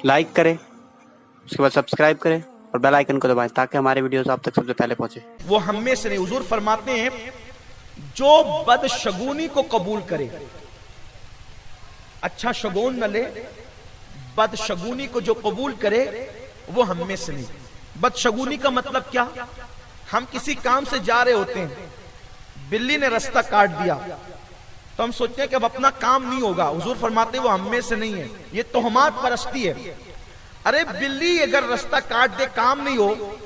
Like करें, उसके बाद सब्सक्राइब करें और बेल आइकन को दबाएं ताकि हमारे वीडियोस आप तक सबसे पहले पहुंचे। वो हम में से नहीं। हुजूर फरमाते हैं जो बदशगुनी को कबूल करे, अच्छा शगुन न ले, बदशगुनी को जो कबूल करे वो हम में से नहीं। बदशगुनी का मतलब क्या? हम किसी काम से जा रहे होते हैं, बिल्ली ने रास्ता काट दिया तो हम सोचते हैं कि अब अपना काम नहीं होगा। हुजूर फरमाते हैं वो हम में से नहीं है, ये तोहमात परस्ती है। अरे बिल्ली अगर रास्ता काट दे, काम नहीं हो,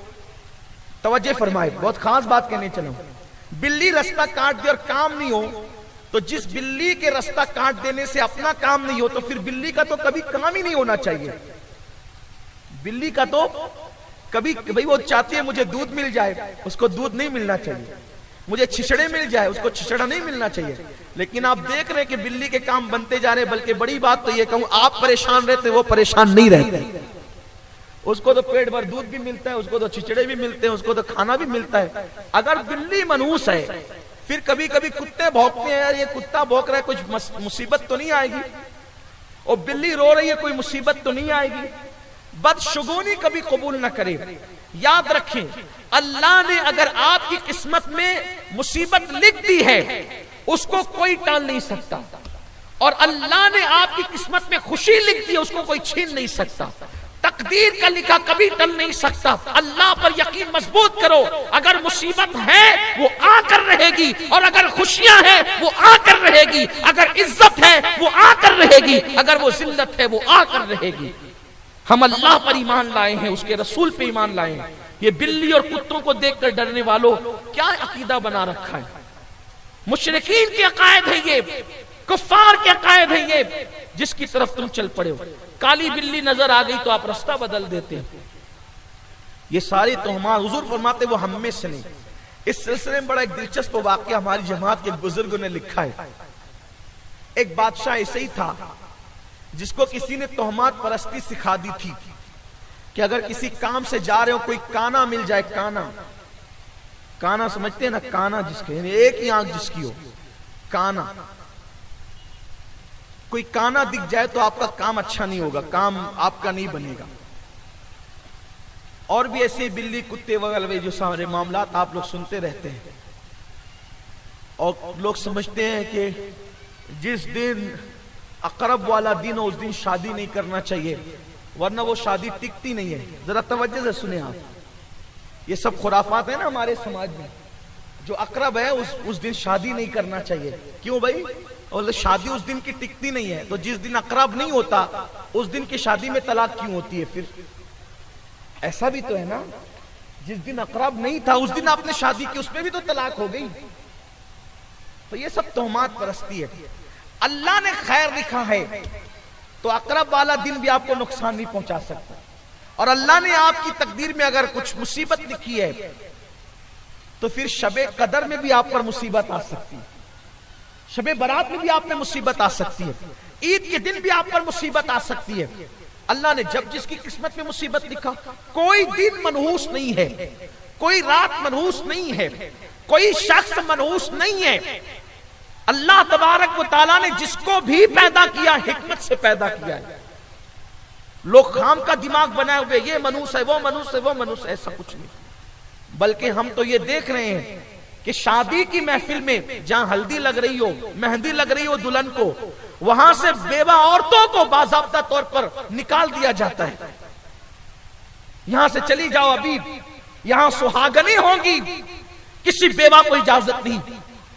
तवज्जो फरमाए, बहुत खास बात कहने चला हूं। बिल्ली रास्ता काट दे और काम नहीं हो, तो जिस बिल्ली के रास्ता काट देने से अपना काम नहीं हो, तो फिर बिल्ली का तो कभी काम ही नहीं होना चाहिए। बिल्ली का तो कभी भाई वो चाहती है मुझे दूध मिल जाए, उसको दूध नहीं मिलना चाहिए, मुझे छिछड़े मिल जाए, उसको छिछड़ा नहीं मिलना चाहिए। लेकिन आप देख रहे हैं कि बिल्ली के काम बनते जा रहे हैं। बल्कि बड़ी बात तो ये कहूं, आप परेशान रहते, वो परेशान नहीं रहते। उसको तो पेट भर दूध भी मिलता है, उसको तो छिछड़े भी मिलते हैं, उसको तो खाना भी मिलता है। अगर बिल्ली मनहूस है, फिर कभी कभी कुत्ते भौंकते हैं, यार ये कुत्ता भौंक रहा है, कुछ मुसीबत तो नहीं आएगी, और बिल्ली रो रही है, कोई मुसीबत तो नहीं आएगी। बदशगुनी कभी कबूल ना करे। याद रखें, अल्लाह ने अगर आपकी किस्मत में मुसीबत लिख दी है, उसको कोई टाल नहीं सकता। और अल्लाह ने आपकी किस्मत में खुशी लिख दी है, उसको कोई छीन नहीं सकता। तकदीर का लिखा कभी टल नहीं सकता। अल्लाह पर यकीन मजबूत करो। अगर मुसीबत है वो आकर रहेगी, और अगर खुशियां हैं वो आकर रहेगी, अगर इज्जत है वो आकर रहेगी, अगर वो जिल्लत है वो आकर रहेगी। हम अल्लाह पर ईमान लाए हैं, उसके रसूल पे ईमान लाए हैं। ये बिल्ली और कुत्तों को देखकर डरने वालों क्या अकीदा बना रखा है? मुशरिकीन के अकायद है ये, कुफ्फार के अकायद है ये, जिसकी तरफ तुम चल पड़े हो। काली बिल्ली नजर आ गई तो आप रास्ता बदल देते हैं। ये सारे तोहमात हुजूर फरमाते वो हम में से नहीं। इस सिलसिले में बड़ा एक दिलचस्प वाकया हमारी जमात के बुजुर्गों ने लिखा है। एक बादशाह ऐसे ही था जिसको किसी ने तोहमात परस्ती सिखा दी थी कि अगर किसी काम से जा रहे हो, कोई काना मिल जाए, काना समझते हैं ना, काना जिसके एक ही आंख जिसकी हो, काना, कोई काना दिख जाए तो आपका काम अच्छा नहीं होगा, काम आपका नहीं बनेगा। और भी ऐसे बिल्ली कुत्ते वगैरह जो सारे मामलात आप लोग सुनते रहते हैं। और लोग समझते हैं कि जिस दिन अकरब वाला दिन हो उस दिन शादी नहीं करना चाहिए, वरना वो शादी टिकती नहीं है। जरा तवज्जो से सुने आप, ये सब खुराफात है ना हमारे समाज में। जो अकरब है उस दिन शादी नहीं करना चाहिए। क्यों भाई? और शादी उस दिन की टिकती नहीं है, तो जिस दिन अकरब नहीं होता उस दिन की शादी में तलाक क्यों होती है? फिर ऐसा भी तो है ना, जिस दिन अकरब नहीं था उस दिन आपने शादी की, उसमें भी तो तलाक हो गई। तो ये सब तोहमात परस्ती है। अल्लाह ने खैर लिखा है तो अकरब वाला दिन भी आपको नुकसान नहीं पहुंचा सकता। और अल्लाह ने आपकी तकदीर में अगर कुछ मुसीबत लिखी है तो फिर शबे कदर में भी आप पर मुसीबत आ सकती है, शबे बारात में भी आप पे मुसीबत आ सकती है, ईद के दिन भी आप पर मुसीबत आ सकती है। अल्लाह ने जब जिसकी किस्मत में मुसीबत लिखा, कोई दिन मनहूस नहीं है, कोई रात मनहूस नहीं है, कोई शख्स मनहूस नहीं है। अल्लाह तबारक व तआला ने जिसको भी पैदा किया हिकमत से पैदा किया है। लोग खाम का दिमाग बनाए हुए, ये मनूस है, वो मनूस है, वो मनूस है, ऐसा कुछ नहीं। बल्कि हम तो ये देख रहे हैं कि शादी की महफिल में जहां हल्दी लग रही हो, मेहंदी लग रही हो दुल्हन को, वहां से बेवा औरतों को बाज़ाब्ता तौर पर निकाल दिया जाता है। यहां से चली जाओ, अभी यहां सुहागनी होंगी, किसी बेवा को इजाजत नहीं।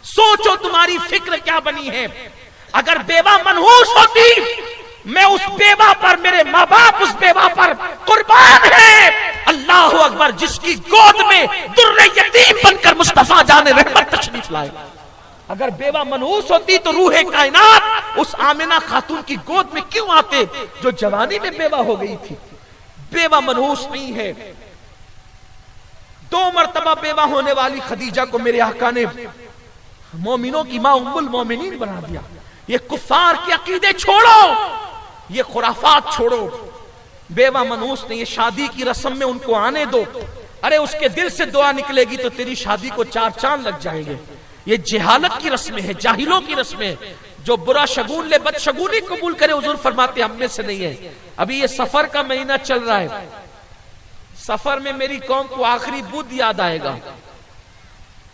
सोचो तुम्हारी फिक्र क्या बनी है। अगर बेवा मनहूस होती, मैं उस बेवा पर, मेरे माँ बाप उस बेवा पर कुर्बान है। अल्लाह अकबर, जिसकी गोद में दुर्रे यतीम बनकर मुस्तफा जाने रहमत तशरीफ लाए। अगर बेवा मनहूस होती तो रूहे कायनात उस आमिना खातून की गोद में क्यों आते जो जवानी में बेवा हो गई थी। बेवा मनहूस नहीं है। 2 मरतबा बेवा होने वाली खदीजा को मेरे आका ने मोमिनों की मां उम्मुल मोमिनीन बना दिया। ये कुफ्फार के अकीदे छोड़ो, ये खुराफात छोड़ो। बेवा मनहूस नहीं, ये शादी की रस्म में उनको आने दो। अरे उसके दिल से दुआ निकलेगी तो तेरी शादी को 4 चांद लग जाएंगे। ये जहालत की रस्में हैं, जाहिलों की रस्में हैं। जो बुरा शगुन ले, बदशगुनी कबूल करे, हुजूर फरमाते हम में से नहीं है। अभी ये सफर का महीना चल रहा है, सफर में मेरी कौम को आखिरी बुध याद आएगा।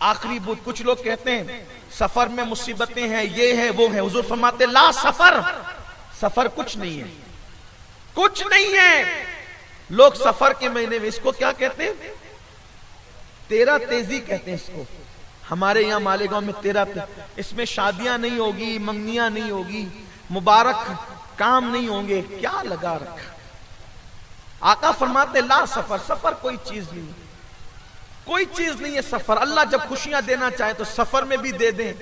आखिरी बुध, कुछ लोग कहते हैं सफर में मुसीबतें हैं, ये है वो है। हुजूर फरमाते ला सफर, सफर कुछ नहीं है, कुछ नहीं है। लोग सफर के महीने में इसको क्या कहते हैं? तेरा तेजी कहते हैं इसको। हमारे यहाँ मालेगांव में तेरा, इसमें शादियां नहीं होगी, मंगनियां नहीं होगी, मुबारक काम नहीं होंगे, क्या लगा रखा। आका फरमाते ला सफर, सफर कोई चीज नहीं, कोई चीज नहीं है सफर। अल्लाह जब खुशियां देना चाहे तो सफर में भी दे दें,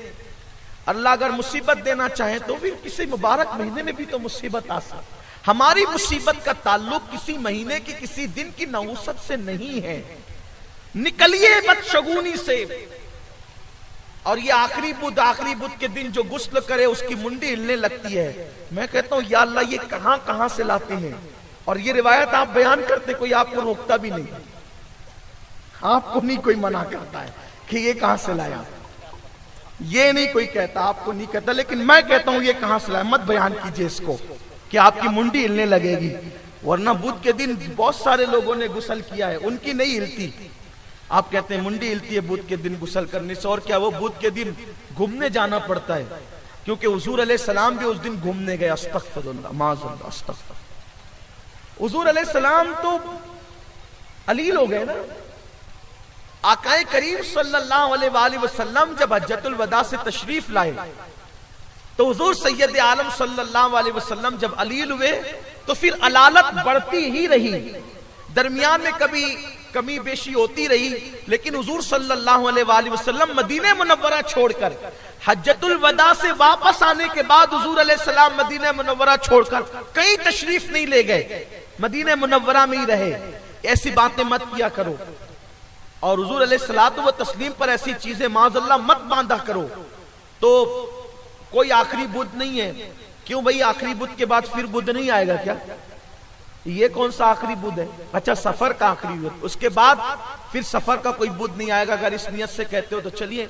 अल्लाह अगर मुसीबत देना चाहे तो भी किसी मुबारक महीने में भी तो मुसीबत आ सकती। हमारी मुसीबत का ताल्लुक किसी महीने की, किसी दिन की नहुसत से नहीं है। निकलिए बदशगुनी से। और ये आखिरी बुध के दिन जो गुस्ल करे उसकी मुंडी हिलने लगती है। मैं कहता हूं या अल्लाह ये कहां कहां से लाते हैं। और ये रिवायत आप बयान करते, कोई आपको रोकता भी नहीं, आपको नहीं कोई मना करता है कि ये कहां से लाया, ये नहीं कोई कहता, आपको नहीं कहता, लेकिन मैं कहता हूं ये कहां से लाया। मत बयान कीजिए इसको कि आपकी मुंडी हिलने लगेगी। वरना बुध के दिन बहुत सारे लोगों ने गुस्ल किया है, उनकी नहीं हिलती। आप कहते हैं मुंडी हिलती है बुध के दिन गुस्ल करने से, और क्या वो बुध के दिन घूमने जाना पड़ता है, क्योंकि हुजूर अलैहिस्सलाम भी उस दिन घूमने गए। अस्तगफिरुल्लाह माज़अल्लाह अस्तगफिर। हुजूर अलैहिस्सलाम तो अलील हो गए ना। आकाए करीम सल्लल्लाहु अलैहि वसल्लम जब हज्जतुल वदा से तशरीफ लाए तो हुजूर सैयद आलम सल्लल्लाहु अलैहि वसल्लम जब अलील हुए तो फिर अलालत बढ़ती ही रही, दरमियान में कभी कमी बेशी होती रही। लेकिन हुजूर सल्लल्लाहु अलैहि वसल्लम मदीने मुनव्वरा छोड़कर हज्जतुल वदा से वापस आने के बाद हुजूर अलैहिस्सलाम मदीने मुनव्वरा छोड़कर कहीं तशरीफ नहीं ले गए, मदीने मुनव्वरा में ही रहे। ऐसी बातें मत किया करो और हुजूर अलैहिस्सलातु व तस्लीम पर ऐसी चीजें माज़अल्लाह मत बांधा करो। तो कोई आखिरी बुध नहीं है। क्यों भाई, आखिरी बुध के बाद फिर बुध नहीं आएगा क्या? ये कौन सा आखिरी बुध है? अच्छा सफर का आखिरी बुध, उसके बाद फिर सफर का कोई बुध नहीं आएगा। अगर इस नियत से कहते हो तो चलिए,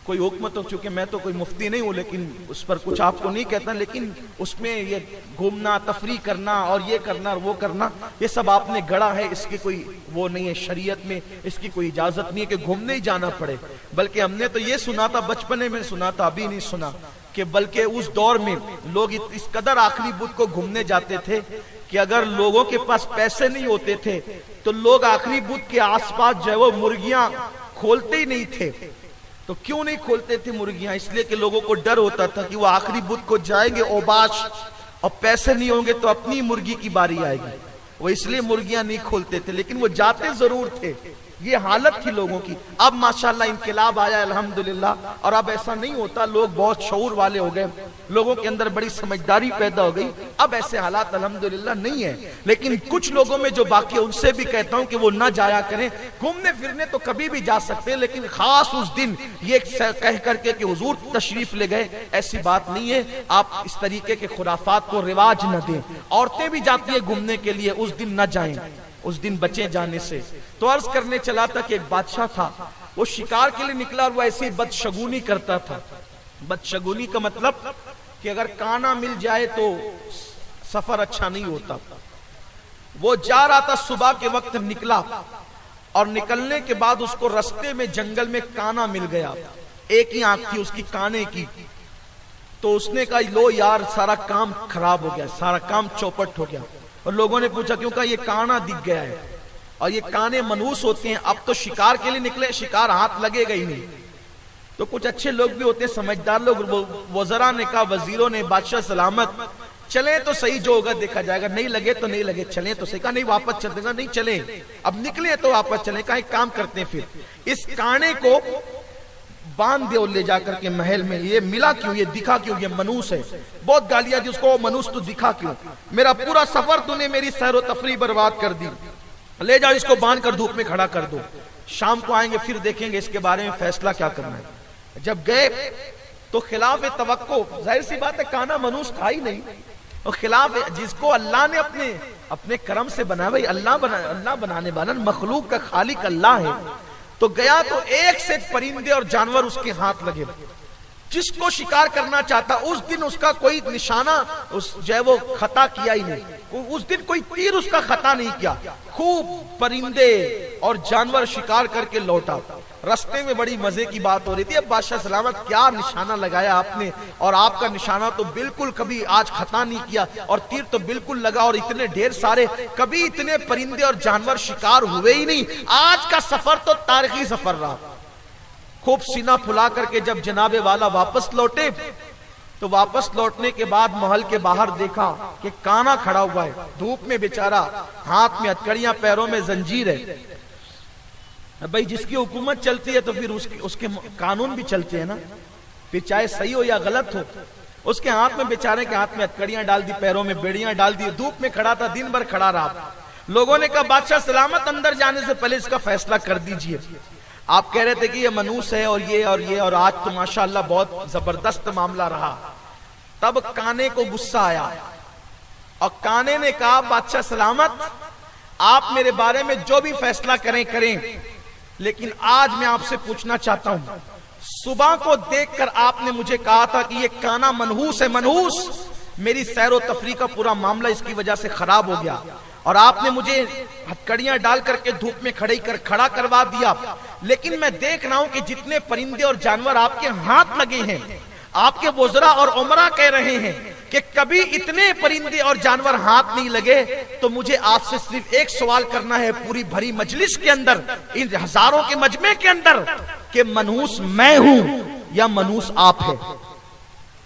कोई हुक्म तो, चूंकि मैं तो कोई मुफ्ती नहीं हूं, लेकिन उस पर कुछ आपको नहीं कहता, लेकिन उसमें ये घूमना, तफरी करना और ये करना और वो करना, ये सब आपने गढ़ा है, इसकी कोई वो नहीं है। शरीयत में इसकी कोई इजाजत नहीं है कि घूमने ही जाना पड़े। बल्कि हमने तो ये सुना था, बचपने में सुना था, अभी नहीं सुना, कि बल्कि उस दौर में लोग इस कदर आखिरी बुध को घूमने जाते थे कि अगर लोगों के पास पैसे नहीं होते थे तो लोग आखिरी बुध के आसपास जो है वो मुर्गियां खोलते ही नहीं थे। तो क्यों नहीं खोलते थे मुर्गियां? इसलिए कि लोगों को डर होता था कि वो आखिरी बुध को जाएंगे ओबाश और पैसे नहीं होंगे तो अपनी मुर्गी की बारी आएगी, वो इसलिए मुर्गियां नहीं खोलते थे, लेकिन वो जाते जरूर थे। ये हालत थी लोगों की। अब माशाल्लाह इनकलाब आया अल्हम्दुलिल्लाह, और अब ऐसा नहीं होता, लोग बहुत शऊर वाले हो गए, लोगों के अंदर बड़ी समझदारी पैदा हो गई। अब ऐसे हालात अल्हम्दुलिल्लाह नहीं है। लेकिन कुछ लोगों में जो बाकी है उनसे भी कहता हूं कि वो ना जाया करें। घूमने फिरने तो कभी भी जा सकते हैं, लेकिन खास उस दिन ये कह करके कि हुजूर तशरीफ ले गए, ऐसी बात नहीं है। आप इस तरीके के खुराफात को रिवाज न दें। औरतें भी जाती है घूमने के लिए, उस दिन न जाएं, उस दिन बचे जाने से। तो अर्ज करने चला था कि एक बादशाह था, वो शिकार के लिए निकला और वो ऐसी बदशगुनी करता था। बदशगुनी का मतलब कि अगर काना मिल जाए तो सफर अच्छा नहीं होता। वो जा रहा था, सुबह के वक्त निकला और निकलने के बाद उसको रास्ते में जंगल में काना मिल गया। एक ही आंख थी उसकी काने की। तो उसने कहा लो यार, सारा काम खराब हो गया, सारा काम चौपट हो गया। और लोगों ने पूछा क्यों? कहा ये काना दिख गया है, और ये काने मनहूस होते हैं। अब तो शिकार के लिए निकले, शिकार हाथ लगेगा ही नहीं। तो कुछ अच्छे लोग भी होते हैं, समझदार लोग, वज़रा ने कहा, वजीरों ने, बादशाह सलामत, चले तो सही, जो होगा देखा जाएगा, नहीं लगे तो नहीं लगे, चले तो सही। कहा नहीं वापस चल देगा, नहीं चले, अब निकले तो वापस चले। कहा एक काम करते हैं, फिर इस काने को बांध दे और ले जाकर के महल में। ये मिला क्यों, ये दिखा क्यों, ये मनूस है। बहुत गालियां दी उसको, मनूस तो दिखा क्यों? मेरा पूरा सफर तूने मेरी सैर व तफरी बर्बाद कर दी, ले जाओ इसको बांध कर धूप में खड़ा कर दो, शाम को आएंगे फिर देखेंगे इसके बारे में फैसला क्या करना है। जब गए तो खिलाफ तवक्को, जाहिर सी बात है काना मनूस था ही नहीं, और खिलाफ जिसको अल्लाह ने अपने करम से बनाया, भाई अल्लाह बनाने वाला, मखलूक का खालिक अल्लाह है। तो गया तो एक से एक परिंदे और जानवर उसके हाथ लगे, जिसको शिकार करना चाहता उस दिन उसका कोई निशाना उस जो है वो खता किया ही नहीं, उस दिन कोई तीर उसका खता नहीं किया। खूब परिंदे और जानवर शिकार करके लौटा। रास्ते में बड़ी मजे की बात हो रही थी, अब बादशाह सलामत क्या निशाना लगाया आपने, और आपका निशाना तो बिल्कुल कभी आज खता नहीं किया, और तीर तो बिल्कुल लगा, और इतने ढेर सारे, कभी इतने परिंदे और जानवर शिकार हुए ही नहीं। आज का सफर तो तारीखी सफर रहा। खूब सीना फुला करके जब जनाबे वाला वापस लौटे, तो वापस लौटने के बाद महल के बाहर देखा कि काना खड़ा हुआ है धूप में बेचारा, हाथ में हथकड़ियां, पैरों में जंजीर है। भाई जिसकी हुकूमत चलती है तो फिर उसके कानून भी चलते हैं ना, फिर चाहे सही हो या गलत हो। उसके हाथ में, बेचारे के हाथ में हथकड़ियां डाल दी, पैरों में बेड़ियां डाल दी, धूप में खड़ा था, दिन भर खड़ा रहा। लोगों ने कहा बादशाह सलामत अंदर जाने से पहले इसका फैसला कर दीजिए। आप कह रहे थे कि ये मनूस है और ये और ये, और आज तो माशाअल्लाह बहुत जबरदस्त मामला रहा। तब काने को गुस्सा आया और काने ने कहा बादशाह सलामत आप मेरे बारे में जो भी फैसला करें करें, लेकिन आज मैं आपसे पूछना चाहता हूं, सुबह को देखकर आपने मुझे कहा था कि ये काना मनहूस है, मनहूस। मेरी सैर और तफरी का पूरा मामला इसकी वजह से खराब हो गया, और आपने मुझे हथकड़ियां डाल करके धूप में खड़ा करवा दिया। लेकिन मैं देख रहा हूं कि जितने परिंदे और जानवर आपके हाथ लगे हैं, आपके वज़रा और उमरा कह रहे हैं कि कभी इतने परिंदे और जानवर हाथ नहीं लगे। तो मुझे आपसे सिर्फ एक सवाल करना है पूरी भरी मजलिस के अंदर, इन हजारों के मजमे के अंदर, कि मनहूस मैं हूं या मनहूस आप है?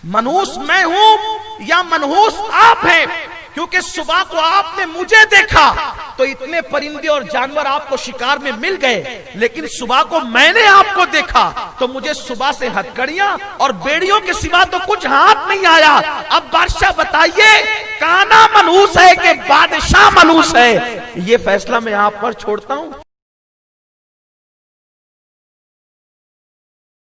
मनहूस मैं हूं या मनहूस आप है? क्योंकि सुबह को आपने मुझे देखा तो इतने परिंदे और जानवर आपको शिकार में मिल गए, लेकिन सुबह को मैंने आपको देखा तो मुझे सुबह से हथकड़ियां और बेड़ियों के सिवा तो कुछ हाथ नहीं आया। अब बादशाह बताइए, काना मनहूस है कि बादशाह मनहूस है? ये फैसला मैं आप पर छोड़ता हूं।